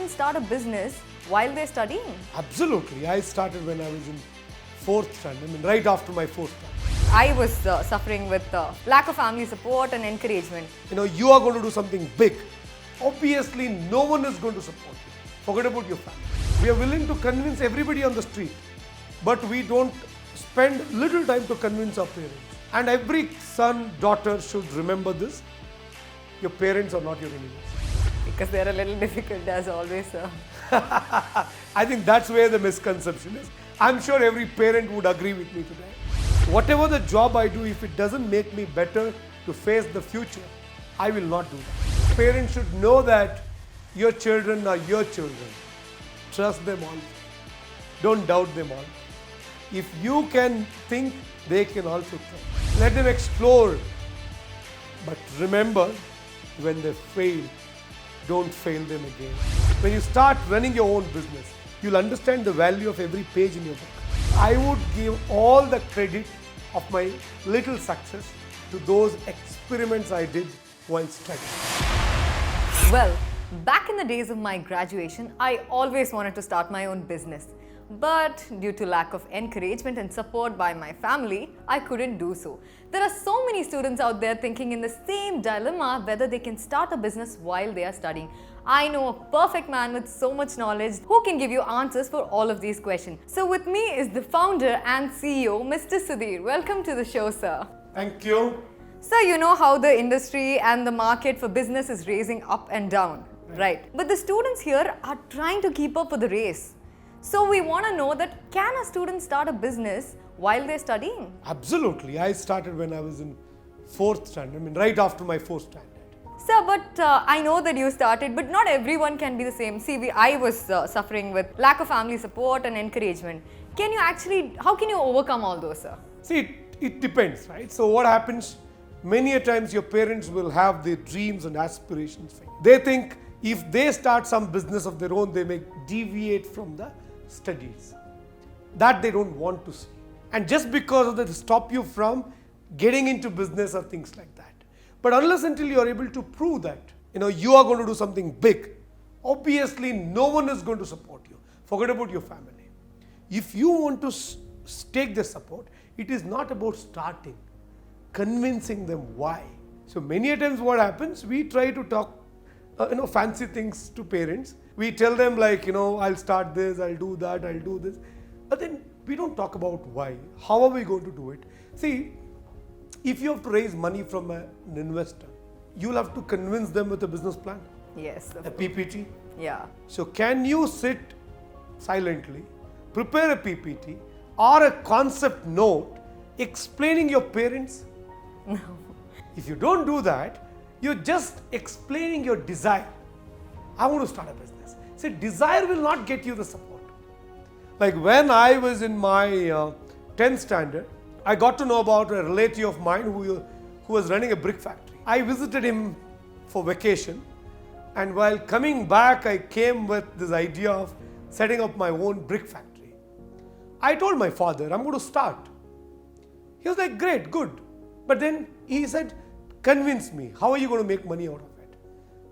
students start a business while they're studying? Absolutely. I started when I was in 4th standard, right after my 4th standard. I was suffering with lack of family support and encouragement. You are going to do something big. Obviously, no one is going to support you. Forget about your family. We are willing to convince everybody on the street, but we don't spend little time to convince our parents. And every son, daughter should remember this. Your parents are not your enemies. Because they're a little difficult as always, sir. I think that's where the misconception is. I'm sure every parent would agree with me today. Whatever the job I do, if it doesn't make me better to face the future, I will not do that. Parents should know that your children are your children. Trust them all. Don't doubt them all. If you can think, they can also think. Let them explore. But remember, when they fail, don't fail them again. When you start running your own business, you'll understand the value of every page in your book. I would give all the credit of my little success to those experiments I did while studying. Well, back in the days of my graduation, I always wanted to start my own business. But due to lack of encouragement and support by my family, I couldn't do so. There are so many students out there thinking in the same dilemma whether they can start a business while they are studying. I know a perfect man with so much knowledge who can give you answers for all of these questions. So with me is the founder and CEO, Mr. Sudheer. Welcome to the show, sir. Thank you. Sir, you know how the industry and the market for business is raising up and down, right? But the students here are trying to keep up with the race. So we want to know that can a student start a business while they're studying? Absolutely. I started when I was in 4th standard, right after my 4th standard. Sir, but I know that you started, but not everyone can be the same. See, I was suffering with lack of family support and encouragement. How can you overcome all those, sir? See, it depends, right? So what happens, many a times your parents will have their dreams and aspirations for you. They think if they start some business of their own, they may deviate from the studies. That they don't want to see. And just because of that, stop you from getting into business or things like that. But unless until you are able to prove that, you are going to do something big, obviously no one is going to support you. Forget about your family. If you want to take the support, it is not about starting, convincing them why. So many a times what happens, we try to talk fancy things to parents. We tell them like, I'll start this, I'll do that, I'll do this. But then we don't talk about why. How are we going to do it? See, if you have to raise money from an investor, you'll have to convince them with a business plan. Yes. A PPT. Yeah. So can you sit silently, prepare a PPT or a concept note explaining your parents? No. If you don't do that, you're just explaining your desire. I want to start a business. See, desire will not get you the support. Like when I was in my 10th standard, I got to know about a relative of mine who was running a brick factory. I visited him for vacation, and while coming back, I came with this idea of setting up my own brick factory. I told my father, I'm going to start. He was like, great, good. But then he said, convince me, how are you going to make money out of it?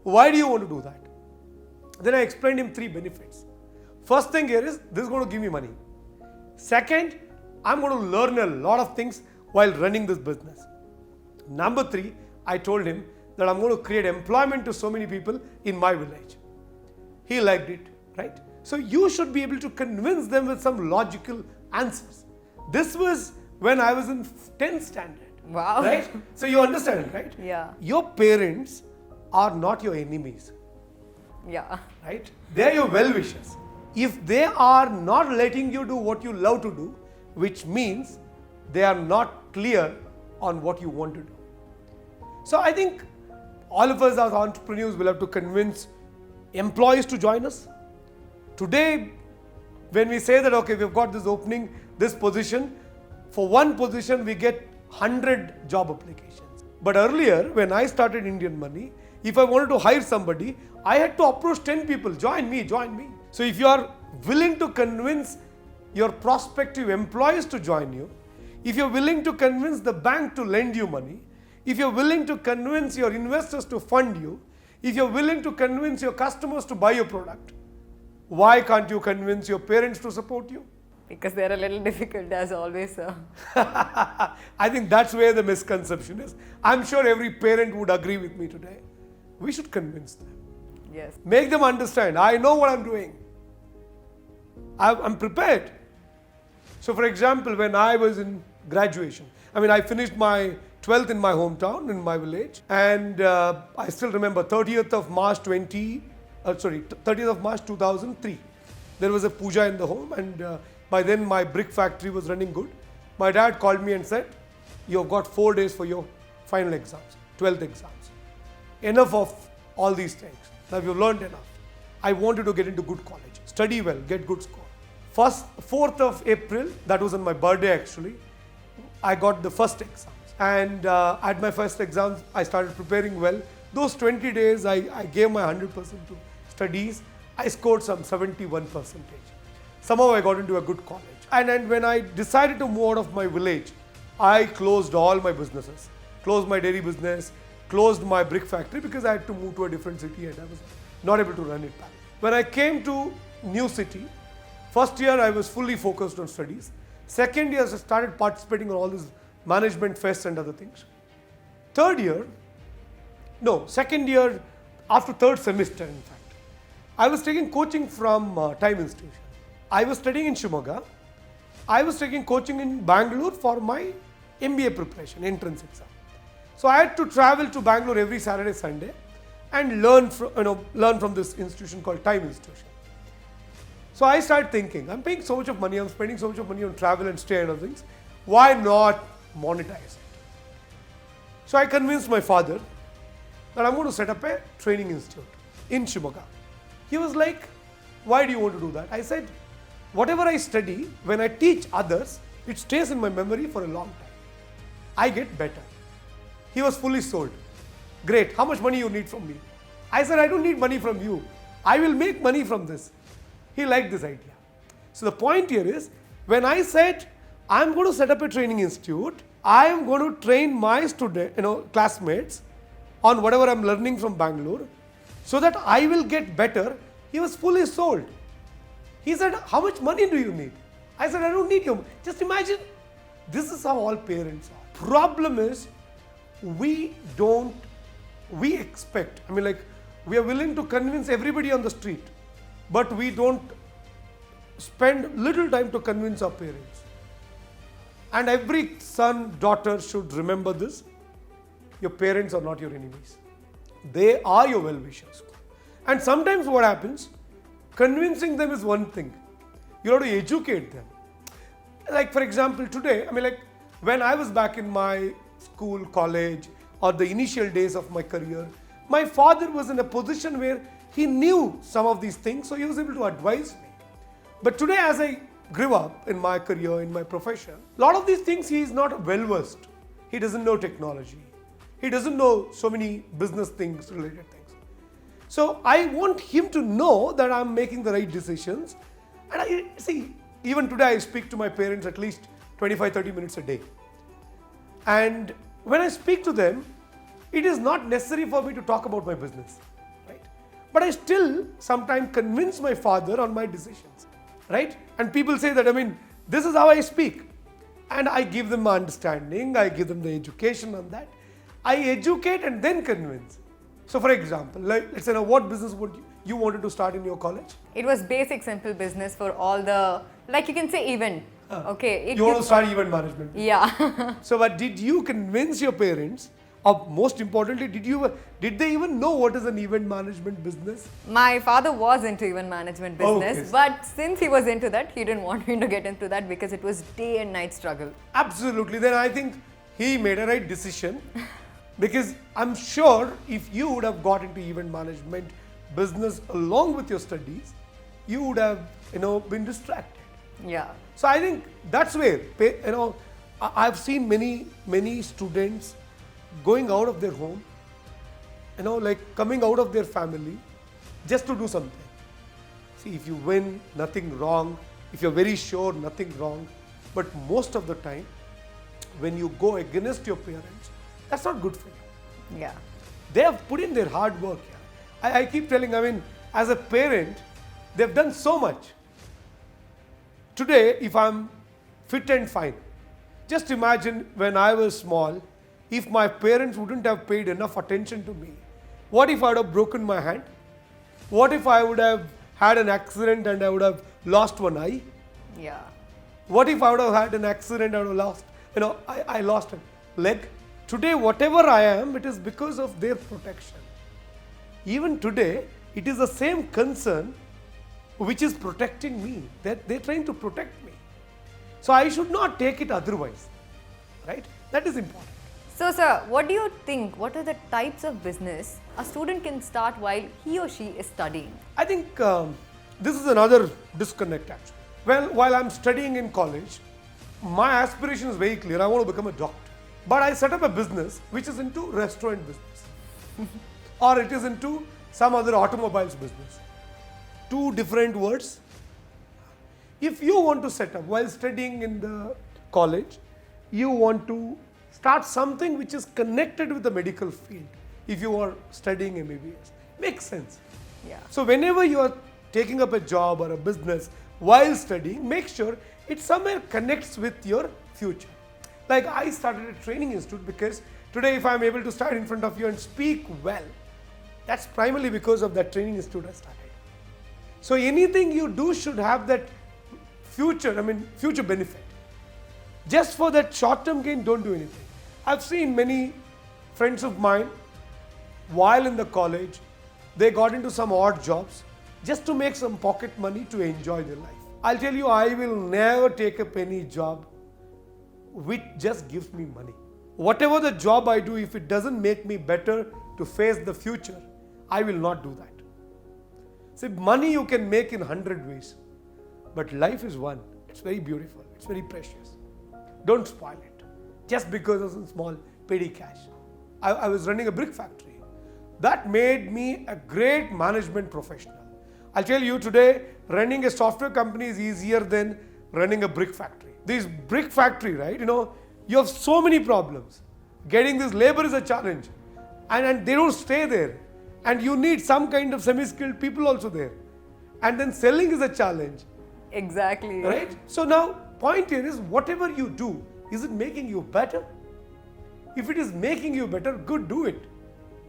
Why do you want to do that? Then I explained him 3 benefits. First thing here is, this is going to give me money. Second, I'm going to learn a lot of things while running this business. Number 3, I told him that I'm going to create employment to so many people in my village. He liked it, right? So you should be able to convince them with some logical answers. This was when I was in 10th standard. Wow. Right? So you understand, right? Yeah. Your parents are not your enemies. Yeah. Right? They are your well-wishers. If they are not letting you do what you love to do, which means they are not clear on what you want to do. So I think all of us as entrepreneurs will have to convince employees to join us. Today, when we say that, okay, we've got this opening, this position, for one position we get 100 job applications. But earlier, when I started IndianMoney, if I wanted to hire somebody, I had to approach 10 people, join me. So if you are willing to convince your prospective employees to join you, if you're willing to convince the bank to lend you money, if you're willing to convince your investors to fund you, if you're willing to convince your customers to buy your product, Why can't you convince your parents to support you? Because they're a little difficult as always, sir. I think that's where the misconception is. I'm sure every parent would agree with me today. We should convince them. Yes. Make them understand. I know what I'm doing. I'm prepared. So for example, when I was in graduation, I finished my 12th in my hometown, in my village. And I still remember 30th of March 2003. There was a puja in the home, and by then my brick factory was running good. My dad called me and said, "You've got 4 days for your final exams, 12th exams. Enough of all these things. Now you've learned enough. I want you to get into good college. Study well, get good score." 4th of April, that was on my birthday actually, I got the first exams. And at my first exams, I started preparing well. Those 20 days, I gave my 100% to studies. I scored some 71%. Somehow I got into a good college. And then when I decided to move out of my village, I closed all my businesses. Closed my dairy business, closed my brick factory because I had to move to a different city and I was not able to run it back. When I came to new city, first year I was fully focused on studies. Second year I started participating in all these management fests and other things. Second year, after third semester in fact, I was taking coaching from Time Institution. I was studying in Shimoga. I was taking coaching in Bangalore for my MBA preparation, entrance exam. So I had to travel to Bangalore every Saturday, Sunday and learn from this institution called Time Institution. So I started thinking, I'm paying so much of money, I'm spending so much of money on travel and stay and other things. Why not monetize it? So I convinced my father that I'm going to set up a training institute in Shimoga. He was like, "Why do you want to do that?" I said, "Whatever I study, when I teach others, it stays in my memory for a long time. I get better." He was fully sold. "Great, how much money you need from me?" I said, "I don't need money from you. I will make money from this." He liked this idea. So the point here is, when I said, I'm going to set up a training institute, I am going to train my classmates on whatever I'm learning from Bangalore, so that I will get better, he was fully sold. He said, "How much money do you need?" I said, "I don't need your money." Just imagine, this is how all parents are. Problem is, we expect, we are willing to convince everybody on the street, but we don't spend little time to convince our parents. And every son, daughter should remember this. Your parents are not your enemies. They are your well-wishers. And sometimes what happens, convincing them is one thing. You have to educate them. Like for example, today, when I was back in my school, college, or the initial days of my career, my father was in a position where he knew some of these things, so he was able to advise me. But today, as I grew up in my career, in my profession, a lot of these things he is not well-versed. He doesn't know technology. He doesn't know so many business things, related things. So I want him to know that I'm making the right decisions. And even today I speak to my parents at least 25-30 minutes a day. And when I speak to them, it is not necessary for me to talk about my business, right? But I still sometimes convince my father on my decisions, right? And people say that, this is how I speak. And I give them my understanding, I give them the education on that. I educate and then convince. So for example, let's say, what business would you wanted to start in your college? It was basic, simple business for all the, you can say event. Okay. You want to start event management? Yeah. So, but did you convince your parents, or most importantly, did they even know what is an event management business? My father was into event management business, but since he was into that, he didn't want me to get into that because it was day and night struggle. Absolutely. Then I think he made a right decision. Because I'm sure if you would have got into event management business along with your studies, you would have, been distracted. Yeah. So I think that's where, I've seen many students going out of their home, coming out of their family just to do something. See, if you win, nothing wrong. If you're very sure, nothing wrong. But most of the time, when you go against your parents, that's not good for you. Yeah. They have put in their hard work. Yeah. I keep telling, as a parent, They've done so much. Today, if I'm fit and fine, just imagine when I was small, if my parents wouldn't have paid enough attention to me, what if I would have broken my hand? What if I would have had an accident and I would have lost one eye? Yeah. What if I would have had an accident and I would have lost, I lost a leg? Today, whatever I am, it is because of their protection. Even today, it is the same concern which is protecting me. They're trying to protect me. So I should not take it otherwise. Right? That is important. So, sir, what do you think? What are the types of business a student can start while he or she is studying? I think this is another disconnect actually. Well, while I'm studying in college, my aspiration is very clear. I want to become a doctor. But I set up a business which is into restaurant business. Or it is into some other automobiles business. Two different words. If you want to set up while studying in the college, you want to start something which is connected with the medical field. If you are studying MBBS, makes sense. Yeah. So whenever you are taking up a job or a business while studying, make sure it somewhere connects with your future. Like I started a training institute because today if I am able to stand in front of you and speak well, that's primarily because of that training institute I started. So anything you do should have that future benefit. Just for that short-term gain, don't do anything. I've seen many friends of mine, while in the college, they got into some odd jobs just to make some pocket money to enjoy their life. I'll tell you, I will never take up any job which just gives me money. Whatever the job I do, if it doesn't make me better to face the future, I will not do that. See, money you can make in 100 ways, but life is one. It's very beautiful. It's very precious. Don't spoil it just because of some small petty cash. I was running a brick factory. That made me a great management professional. I'll tell you today, running a software company is easier than running a brick factory. This brick factory, right? You have so many problems. Getting this labor is a challenge. And they don't stay there. And you need some kind of semi-skilled people also there. And then selling is a challenge. Exactly. Right? So now, point here is whatever you do, is it making you better? If it is making you better, good, do it.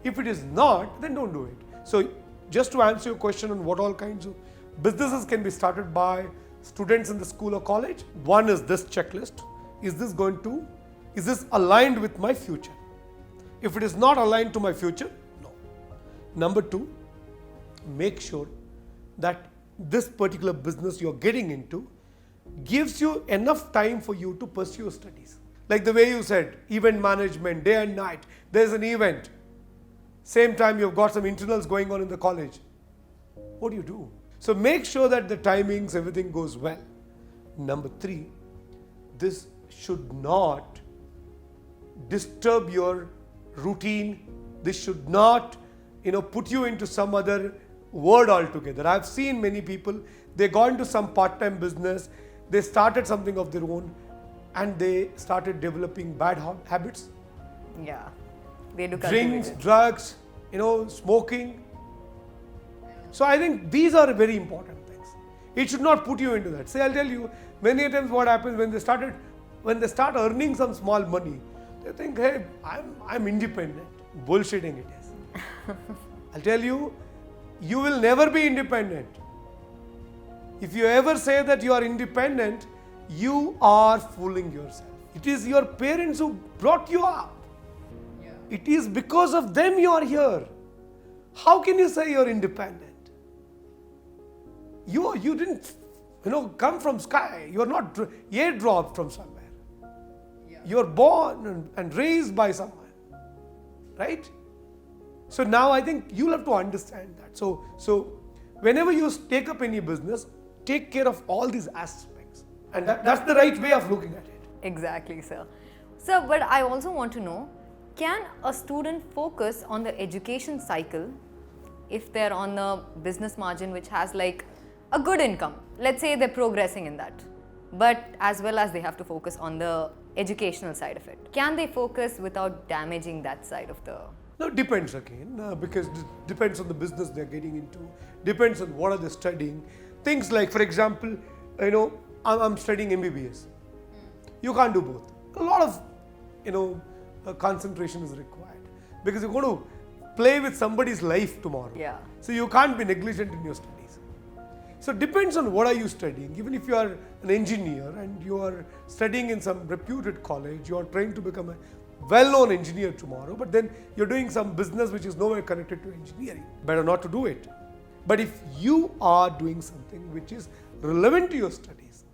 If it is not, then don't do it. So just to answer your question on what all kinds of businesses can be started by students in the school or college, one is this checklist. Is this aligned with my future? If it is not aligned to my future, no. Number two, make sure that this particular business you're getting into gives you enough time for you to pursue your studies. Like the way you said, event management, day and night, there's an event. Same time you've got some internals going on in the college. What do you do? So make sure that the timings, everything goes well. Number three, this should not disturb your routine. This should not, put you into some other world altogether. I've seen many people, they got into some part-time business, they started something of their own, and they started developing bad habits. Yeah. They do Drinks, drugs, smoking. So I think these are very important things. It should not put you into that. Say, I'll tell you, many times what happens when they start earning some small money, they think, hey, I'm independent. Bullshitting it is. I'll tell you, you will never be independent. If you ever say that you are independent, you are fooling yourself. It is your parents who brought you up. Yeah. It is because of them you are here. How can you say you're independent? You didn't, come from sky. You're not airdropped from somewhere. Yeah. You're born and raised by someone. Right? So now I think you'll have to understand that. So whenever you take up any business, take care of all these aspects. And that's the right way of looking at it. Exactly, sir. Sir, but I also want to know, can a student focus on the education cycle if they're on the business margin which has like a good income? Let's say they're progressing in that, but as well as they have to focus on the educational side of it. Can they focus without damaging that side of the... No, it depends again, because it depends on the business they're getting into, depends on what are they studying. Things like, for example, I'm studying MBBS. You can't do both. A lot of, concentration is required because you're going to play with somebody's life tomorrow. Yeah. So you can't be negligent in your studies. So it depends on what are you studying. Even if you are an engineer and you are studying in some reputed college, you are trying to become a well-known engineer tomorrow, but then you're doing some business which is nowhere connected to engineering. Better not to do it. But if you are doing something which is relevant to your studies,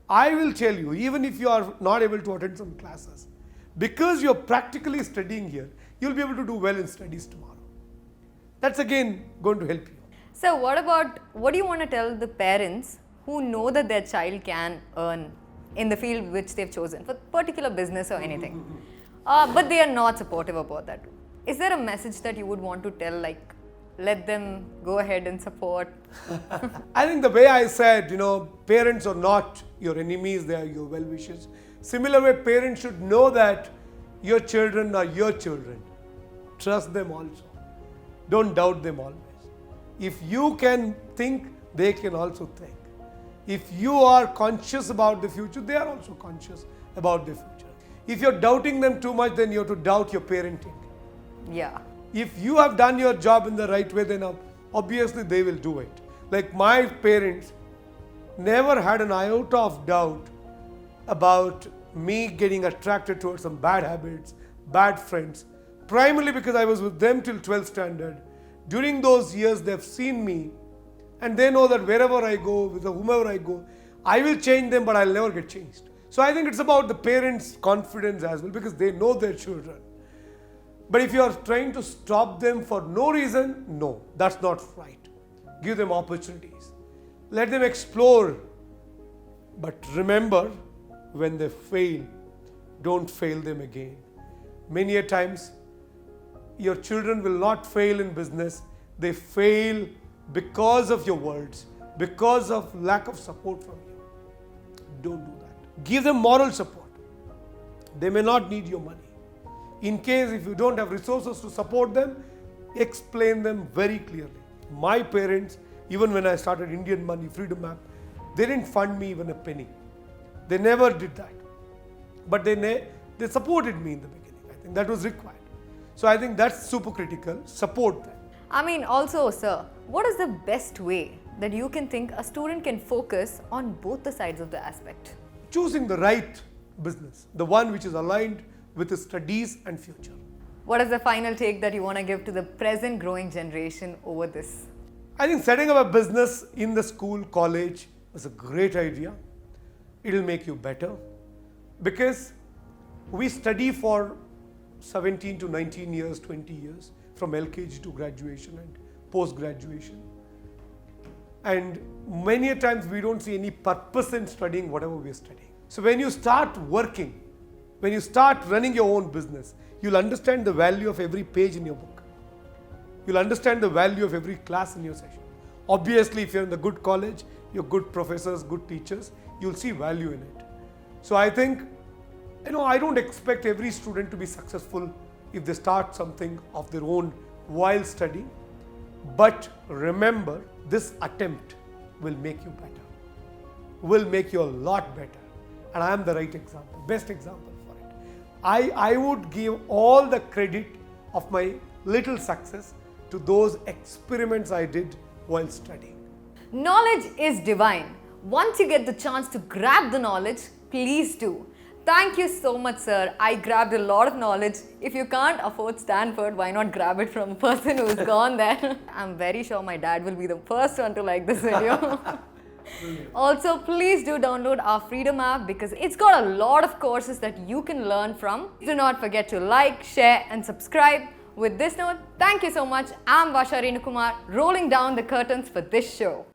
I will tell you, even if you are not able to attend some classes, because you're practically studying here, you'll be able to do well in studies tomorrow. That's again going to help you. So what do you want to tell the parents who know that their child can earn in the field which they've chosen for particular business or anything, but they are not supportive about that? Is there a message that you would want to tell, like, let them go ahead and support? I think the way I said, parents are not your enemies, they are your well-wishers. Similar way, parents should know that your children are your children. Trust them also. Don't doubt them always. If you can think, they can also think. If you are conscious about the future, they are also conscious about the future. If you're doubting them too much, then you have to doubt your parenting. Yeah. If you have done your job in the right way, then obviously they will do it. Like my parents never had an iota of doubt about me getting attracted towards some bad habits, bad friends, primarily because I was with them till 12th standard. During those years, they've seen me and they know that wherever I go, with whomever I go, I will change them, but I'll never get changed. So I think it's about the parents' confidence as well, because they know their children. But if you are trying to stop them for no reason, no, that's not right. Give them opportunities. Let them explore. But remember, when they fail, don't fail them again. Many a times, your children will not fail in business. They fail because of your words, because of lack of support from you. Don't do that. Give them moral support. They may not need your money. In case if you don't have resources to support them, explain them very clearly. My parents, even when I started IndianMoney, Freedom app, they didn't fund me even a penny. They never did that. But they supported me in the beginning. I think that was required. So I think that's super critical. Support them. I mean, also, sir, what is the best way that you can think a student can focus on both the sides of the aspect? Choosing the right business, the one which is aligned with his studies and future. What is the final take that you want to give to the present growing generation over this? I think setting up a business in the school, college is a great idea. It will make you better because we study for 17 to 19 years, 20 years from LKG to graduation and post-graduation. And many a times we don't see any purpose in studying whatever we are studying. So when you start working, when you start running your own business, you'll understand the value of every page in your book. You'll understand the value of every class in your session. Obviously, if you're in the good college, you're good professors, good teachers, you'll see value in it. So I think, I don't expect every student to be successful if they start something of their own while studying. But remember, this attempt will make you better, will make you a lot better. And I am the right example, best example for it. I would give all the credit of my little success to those experiments I did while studying. Knowledge is divine. Once you get the chance to grab the knowledge, please do. Thank you so much, sir. I grabbed a lot of knowledge. If you can't afford Stanford, why not grab it from a person who's gone there? I'm very sure my dad will be the first one to like this video. Also, please do download our Freedom app because it's got a lot of courses that you can learn from. Do not forget to like, share and subscribe. With this note, thank you so much. I'm Vasha Renukumar, rolling down the curtains for this show.